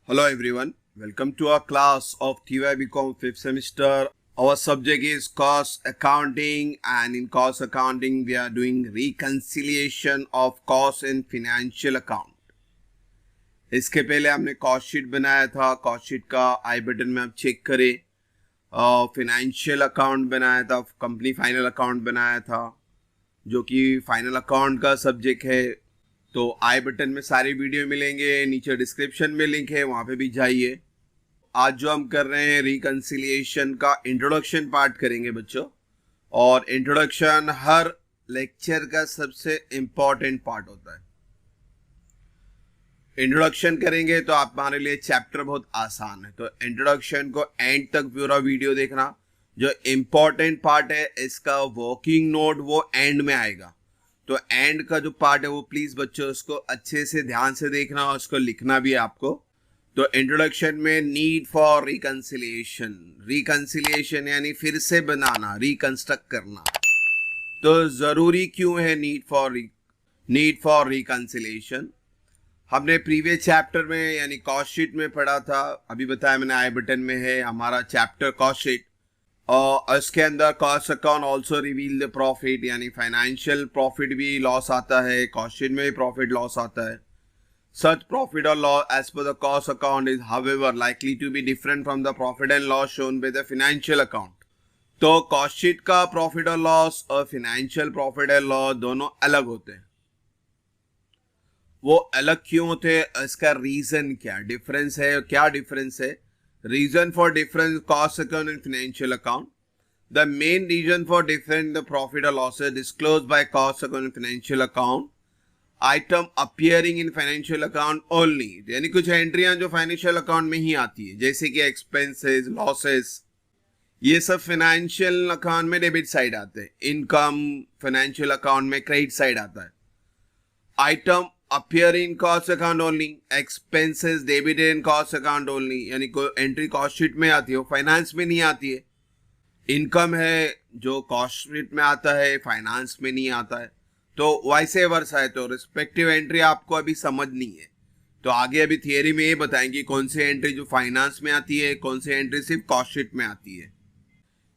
Hello everyone, welcome to our class of TY BCom 5th semester. Our subject is cost accounting, and in cost accounting we are doing reconciliation of cost in financial account. इसके पहले हमने cost sheet बनाया था, cost sheet का आई button में आप check करें. Financial account बनाया था, कंपनी फाइनल अकाउंट बनाया था जो कि फाइनल अकाउंट का सब्जेक्ट है. तो आई बटन में सारी वीडियो मिलेंगे, नीचे डिस्क्रिप्शन में लिंक है, वहाँ पे भी जाइए. आज जो हम कर रहे हैं रिकंसिलिएशन का इंट्रोडक्शन पार्ट करेंगे बच्चों, और इंट्रोडक्शन हर लेक्चर का सबसे इम्पॉर्टेंट पार्ट होता है. इंट्रोडक्शन करेंगे तो आप हमारे लिए चैप्टर बहुत आसान है, तो इंट्रोडक्शन को एंड तक पूरा वीडियो देखना. जो इम्पॉर्टेंट पार्ट है इसका वर्किंग नोट वो एंड में आएगा, तो एंड का जो पार्ट है वो प्लीज बच्चों उसको अच्छे से ध्यान से देखना और उसको लिखना भी है आपको. तो इंट्रोडक्शन में नीड फॉर रिकंसिलिएशन, रिकंसिलिएशन यानी फिर से बनाना, रिकंस्ट्रक्ट करना. तो जरूरी क्यों है नीड फॉर रिकंसिलिएशन? हमने प्रीवियस चैप्टर में यानी कॉस्ट शीट में पढ़ा था, अभी बताया मैंने, आई बटन में है हमारा चैप्टर कॉस्ट शीट. और इसके अंदर cost account also reveal the profit, यानी फाइनेंशियल प्रॉफिट भी लॉस आता है, कॉस्ट शीट में भी प्रॉफिट लॉस आता है. सच प्रॉफिट और loss as per the cost account is however likely to be different from the profit and loss shown by the financial account. तो cost sheet का profit और loss और financial profit and loss दोनों अलग होते हैं. वो अलग क्यों होते हैं, इसका रीजन क्या डिफरेंस है, क्या डिफरेंस है? Reason for difference cost account and financial account. The main reason for difference the profit or losses disclosed by cost account and financial account. Item appearing in financial account only. यानी कुछ एंट्रियां जो financial account में ही आती है, जैसे कि expenses, losses, ये सब फाइनेंशियल अकाउंट में डेबिट साइड आते हैं. इनकम फाइनेंशियल अकाउंट में क्रेडिट साइड आता है. Item appear in cost account only, expenses debited in cost account only, यानी कोई एंट्री कॉस्ट शीट में आती है वो फाइनेंस में नहीं आती है. इनकम है जो कॉस्ट शीट में आता है फाइनेंस में नहीं आता है. तो वैसे वर्सा है, तो रिस्पेक्टिव एंट्री आपको अभी समझनी है. तो आगे अभी थियरी में ये बताएंगे कौन सी एंट्री जो फाइनेंस में आती है, कौन सी एंट्री सिर्फ कॉस्ट शीट में आती है.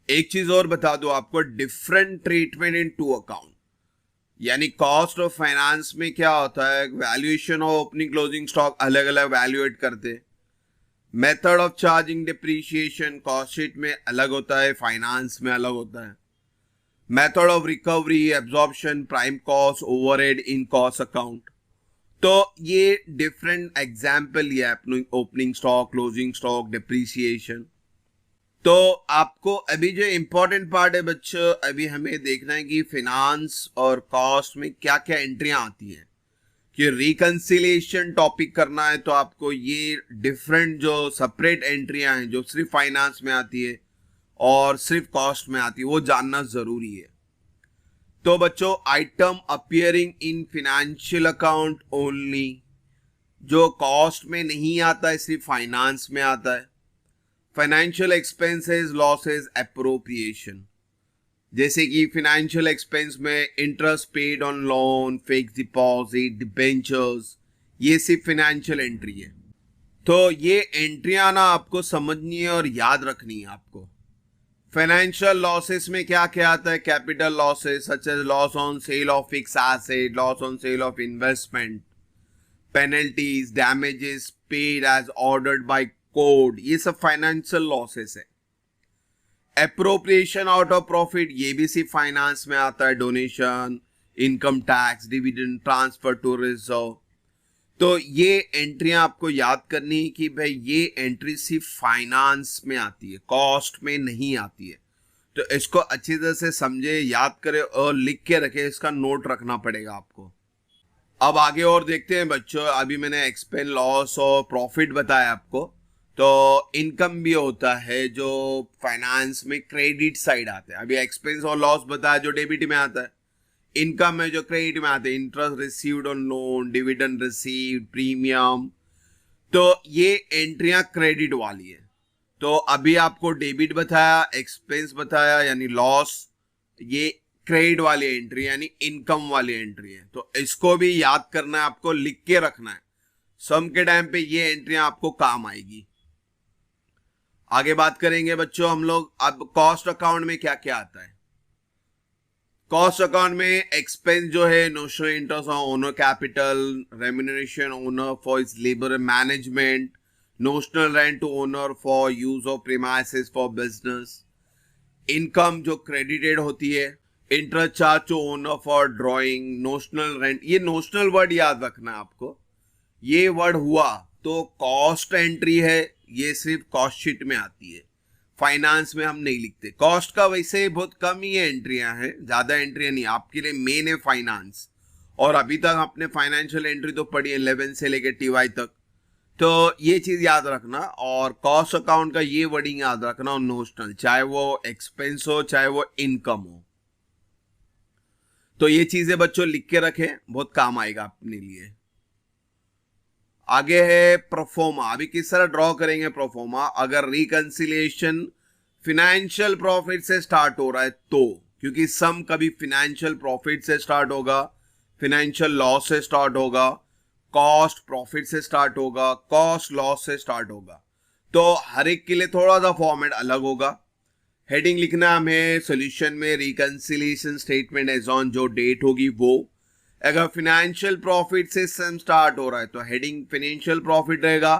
एक चीज और बता दो आपको, different treatment in two account. यानी कॉस्ट ऑफ फाइनेंस में क्या होता है, valuation of opening closing stock अलग अलग वैल्यूएट करते. Method of charging depreciation cost sheet में अलग होता है, फाइनेंस में अलग होता है. Method of recovery, absorption, prime cost, overhead in cost account. तो ये डिफरेंट एग्जाम्पल ये opening stock, closing stock, depreciation. तो आपको अभी जो इम्पोर्टेंट पार्ट है बच्चों, अभी हमें देखना है कि फाइनेंस और कॉस्ट में क्या क्या एंट्रियां आती हैं. कि रिकंसिलिएशन टॉपिक करना है तो आपको ये डिफरेंट जो सेपरेट एंट्रियां हैं जो सिर्फ फाइनेंस में आती है और सिर्फ कॉस्ट में आती है वो जानना जरूरी है. तो बच्चों, item appearing in financial account only, जो कॉस्ट में नहीं आता है सिर्फ फाइनेंस में आता है. फाइनेंशियल एक्सपेंसेस, लॉसेस, एप्रोप्रिएशन, जैसे कि फाइनेंशियल एक्सपेंस में interest paid on loan, fixed deposit, debentures, ये सिर्फ फाइनेंशियल एंट्री है. तो ये एंट्रियां ना आपको समझनी है और याद रखनी है आपको. फाइनेंशियल लॉसेस में क्या क्या आता है, capital losses such as loss on sale of fix asset, loss on sale of investment, penalties, damages paid as ordered by court, ये सब फाइनेंशियल लॉसेस है. एप्रोप्रिएशन आउट ऑफ प्रॉफिट, ये भी सिर्फ फाइनेंस में आता है. Donation, income tax, dividend, transfer to reserve. तो ये एंट्रियां आपको याद करनी है कि भाई ये एंट्री सिर्फ फाइनेंस में आती है, कॉस्ट में नहीं आती है. तो इसको अच्छी तरह से समझे, याद करे और लिख के रखे, इसका नोट रखना पड़ेगा आपको. अब आगे और देखते हैं बच्चों. अभी मैंने एक्सपेंस, लॉस और प्रॉफिट बताया आपको. तो इनकम भी होता है जो फाइनेंस में क्रेडिट साइड आता है. अभी एक्सपेंस और लॉस बताया जो डेबिट में आता है. इनकम है जो क्रेडिट में आता है, interest received on loan, dividend received, premium. तो ये एंट्रियां क्रेडिट वाली है. तो अभी आपको डेबिट बताया, एक्सपेंस बताया यानी लॉस, ये क्रेडिट वाली एंट्री यानी इनकम वाली एंट्री है. तो इसको भी याद करना है आपको, लिख के रखना है. सम के टाइम पे ये एंट्रियां आपको काम आएगी। आगे बात करेंगे बच्चों हम लोग। अब कॉस्ट अकाउंट में क्या क्या आता है। कॉस्ट अकाउंट में एक्सपेंस जो है notional interest on owner capital, remuneration owner for its labour management, notional rent to owner for use of premises for business, income जो क्रेडिटेड होती है, interest charge to owner for drawing, notional rent. ये notional word याद रखना है आपको। ये word हुआ तो कॉस्ट एंट्री है, ये सिर्फ कॉस्ट शीट में आती है, फाइनेंस में हम नहीं लिखते। कॉस्ट का वैसे बहुत कम ही एंट्रियां हैं, ज्यादा एंट्रियां नहीं। आपके लिए मेन है फाइनेंस, और अभी तक आपने फाइनेंशियल एंट्री तो पढ़ी है 11 से लेकर टीवाई तक, तो ये चीज याद रखना। और कॉस्ट अकाउंट का ये वर्डिंग याद रखना, और नोशनल, चाहे वो एक्सपेंस हो चाहे वो इनकम हो। तो ये चीजें बच्चों लिख के रखें, बहुत काम आएगा अपने लिए। आगे है प्रोफोमा। अभी किस तरह ड्रॉ करेंगे प्रोफोमा। अगर रिकंसिलिएशन फिनेंशियल प्रॉफिट से स्टार्ट हो रहा है तो, क्योंकि सम कभी फिनेंशियल प्रॉफिट से स्टार्ट होगा, फिनेंशियल लॉस से स्टार्ट होगा, कॉस्ट प्रॉफिट से स्टार्ट होगा, कॉस्ट लॉस से स्टार्ट होगा, तो हर एक के लिए थोड़ा सा फॉर्मेट अलग होगा। हेडिंग लिखना हमें सॉल्यूशन में रिकंसिलिएशन स्टेटमेंट एज ऑन जो डेट होगी वो। अगर फिनेंशियल प्रॉफिट से सम स्टार्ट हो रहा है तो हेडिंग फिनेंशियल प्रॉफिट रहेगा,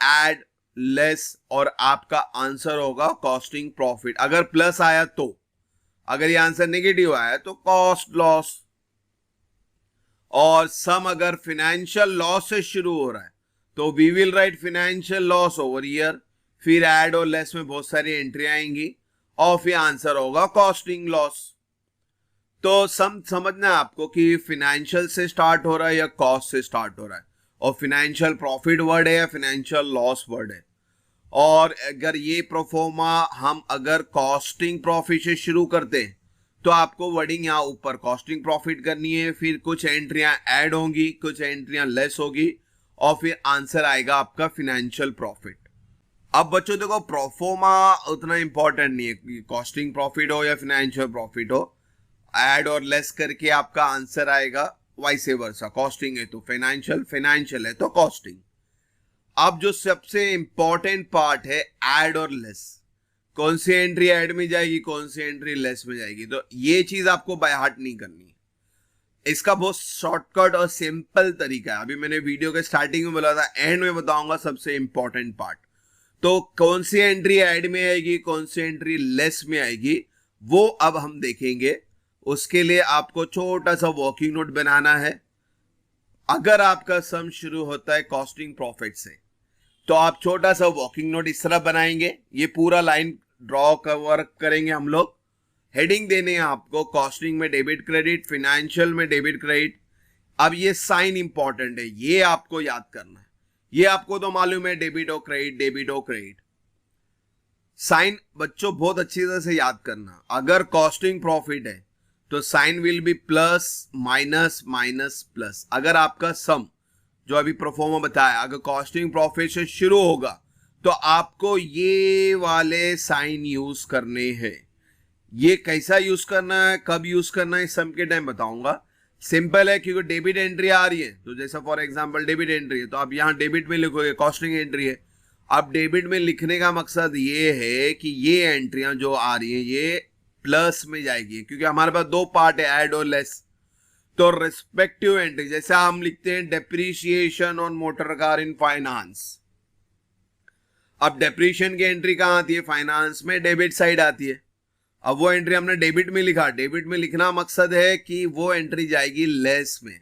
एड लेस, और आपका आंसर होगा कॉस्टिंग प्रॉफिट। अगर प्लस आया तो, अगर ये आंसर नेगेटिव आया तो कॉस्ट लॉस। और सम अगर फिनेंशियल लॉस से शुरू हो रहा है तो we will write financial loss over year, फिर एड और लेस में बहुत सारी एंट्री आएंगी, और फिर आंसर होगा कॉस्टिंग लॉस। तो समझना है आपको कि फिनेंशियल से स्टार्ट हो रहा है या कॉस्ट से स्टार्ट हो रहा है, और फिनेंशियल प्रॉफिट वर्ड है या फिनेंशियल लॉस वर्ड है। और अगर ये प्रोफोमा हम अगर कॉस्टिंग प्रॉफिट से शुरू करते हैं तो आपको वर्डिंग यहाँ ऊपर कॉस्टिंग प्रॉफिट करनी है, फिर कुछ एंट्रियां ऐड होंगी, कुछ एंट्रियां लेस होगी, और फिर आंसर आएगा आपका फिनेंशियल प्रॉफिट। अब बच्चों देखो प्रोफोमा उतना इंपॉर्टेंट नहीं है, कॉस्टिंग प्रॉफिट हो या फिनेंशियल प्रॉफिट हो, ऐड और लेस करके आपका आंसर आएगा, वाइस वर्सा। कॉस्टिंग है तो फाइनेंशियल, फाइनेंशियल है तो कॉस्टिंग। अब जो सबसे इंपॉर्टेंट पार्ट है ऐड और लेस, कौन सी एंट्री ऐड में जाएगी, कौन सी एंट्री लेस में जाएगी, तो ये चीज आपको बाय हार्ट नहीं करनी। इसका बहुत शॉर्टकट और सिंपल तरीका है। अभी मैंने वीडियो के स्टार्टिंग में बोला था, एंड में बताऊंगा सबसे इंपॉर्टेंट पार्ट। तो कौन सी एंट्री ऐड में आएगी, कौन सी एंट्री लेस में आएगी, वो अब हम देखेंगे। उसके लिए आपको छोटा सा वर्किंग नोट बनाना है। अगर आपका सम शुरू होता है कॉस्टिंग प्रॉफिट से तो आप छोटा सा वर्किंग नोट इस तरह बनाएंगे। ये पूरा लाइन ड्रॉ कवर करेंगे हम लोग। हेडिंग देने हैं आपको, कॉस्टिंग में डेबिट क्रेडिट, फिनेंशियल में डेबिट क्रेडिट। अब ये साइन इंपॉर्टेंट है, ये आपको याद करना है। ये आपको तो मालूम है डेबिट और क्रेडिट, डेबिट और क्रेडिट। साइन बच्चों बहुत अच्छी तरह से याद करना। अगर कॉस्टिंग प्रॉफिट है तो sign will be plus, minus, minus, plus. अगर आपका सम जो अभी प्रोफॉर्मा बताया अगर कॉस्टिंग प्रॉफिट से शुरू होगा तो आपको ये वाले साइन यूज करने हैं। ये कैसा यूज करना है, कब यूज करना है, सम के टाइम बताऊंगा। सिंपल है, क्योंकि डेबिट एंट्री आ रही है तो जैसा फॉर एग्जांपल डेबिट एंट्री है तो आप यहां डेबिट में लिखोगे, कॉस्टिंग एंट्री है। अब डेबिट में लिखने का मकसद ये है कि ये एंट्रियां जो आ रही हैं ये प्लस में जाएगी, क्योंकि हमारे पास दो पार्ट है, ऐड और लेस। तो रिस्पेक्टिव एंट्री जैसे हम लिखते हैं depreciation on motor car in finance. अब डेप्रीशिएशन की एंट्री कहां आती है, फाइनेंस में डेबिट साइड आती है। अब वो एंट्री हमने डेबिट में लिखा, डेबिट में लिखना मकसद है कि वो एंट्री जाएगी लेस में।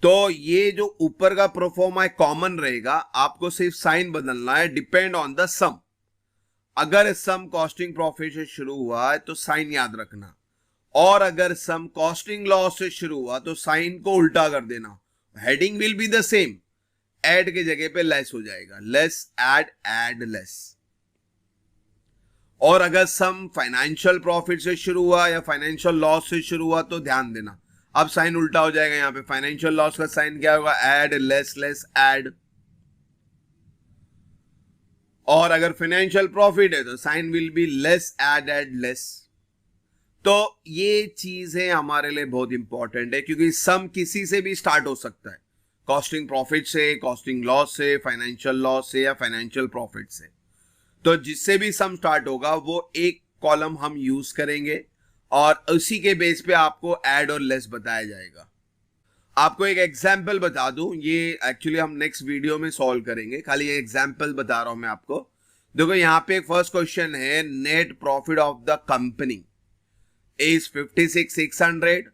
तो ये जो ऊपर का प्रोफॉर्मा कॉमन रहेगा, आपको सिर्फ साइन बदलना है, डिपेंड ऑन द सम। अगर सम कॉस्टिंग प्रॉफिट से शुरू हुआ है तो साइन याद रखना, और अगर सम कॉस्टिंग लॉस से शुरू हुआ तो साइन को उल्टा कर देना। Heading will be the same, add के जगह पे लेस हो जाएगा, लेस एड, एड लेस। और अगर सम फाइनेंशियल प्रॉफिट से शुरू हुआ या फाइनेंशियल लॉस से शुरू हुआ तो ध्यान देना, अब साइन उल्टा हो जाएगा। यहां पे फाइनेंशियल लॉस का साइन क्या होगा, एड, लेस, लेस, एड। और अगर फाइनेंशियल प्रॉफिट है तो sign will be less, add, add, less. तो ये चीजें हमारे लिए बहुत इंपॉर्टेंट है, क्योंकि सम किसी से भी स्टार्ट हो सकता है। कॉस्टिंग प्रॉफिट से, कॉस्टिंग लॉस से, फाइनेंशियल लॉस से या फाइनेंशियल प्रॉफिट से। तो जिससे भी सम स्टार्ट होगा वो एक कॉलम हम यूज करेंगे और उसी के बेस पे आपको ऐड और लेस बताया जाएगा। आपको एक एग्जाम्पल बता दूं, ये एक्चुअली हम नेक्स्ट वीडियो में सॉल्व करेंगे, खाली एक एग्जाम्पल बता रहा हूं मैं आपको। देखो यहाँ पे एक फर्स्ट क्वेश्चन है, net profit of the company is 56,600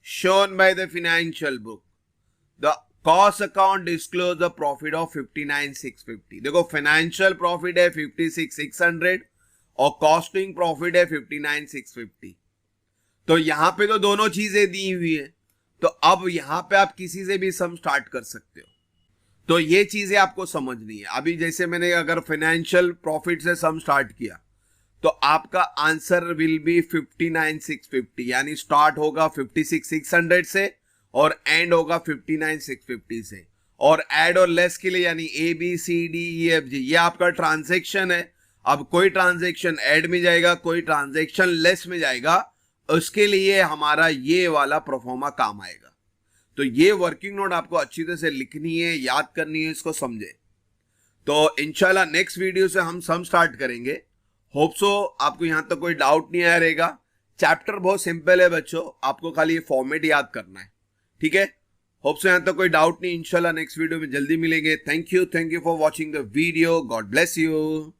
shown by the financial book. The cost account disclose the profit of 59,650. देखो फाइनेंशियल प्रॉफिट है 56,600 और कॉस्टिंग प्रॉफिट है 59,650। तो यहां पे तो दोनों चीजें दी हुई है, तो अब यहां पे आप किसी से भी सम स्टार्ट कर सकते हो। तो ये चीजें आपको समझनी है। अभी जैसे मैंने अगर फाइनेंशियल प्रॉफिट से सम स्टार्ट किया तो आपका आंसर विल बी 59,650, यानी स्टार्ट होगा 56,600 से और एंड होगा 59,650 से। और ऐड और लेस के लिए यानी ABCDEFG ये आपका ट्रांजैक्शन है। अब कोई ट्रांजैक्शन ऐड में जाएगा, कोई ट्रांजैक्शन लेस में जाएगा, उसके लिए हमारा ये वाला प्रोफॉर्मा काम आएगा। तो ये वर्किंग नोट आपको अच्छी तरह से लिखनी है, याद करनी है, इसको समझे। तो इंशाल्लाह नेक्स्ट वीडियो से हम सम स्टार्ट करेंगे। होप सो आपको यहां तक कोई डाउट नहीं आया रहेगा। चैप्टर बहुत सिंपल है बच्चों, आपको खाली ये फॉर्मेट याद करना है, ठीक है। होप सो यहां तक कोई डाउट नहीं। इंशाल्लाह नेक्स्ट वीडियो में जल्दी मिलेंगे। Thank you for watching the video. God bless you.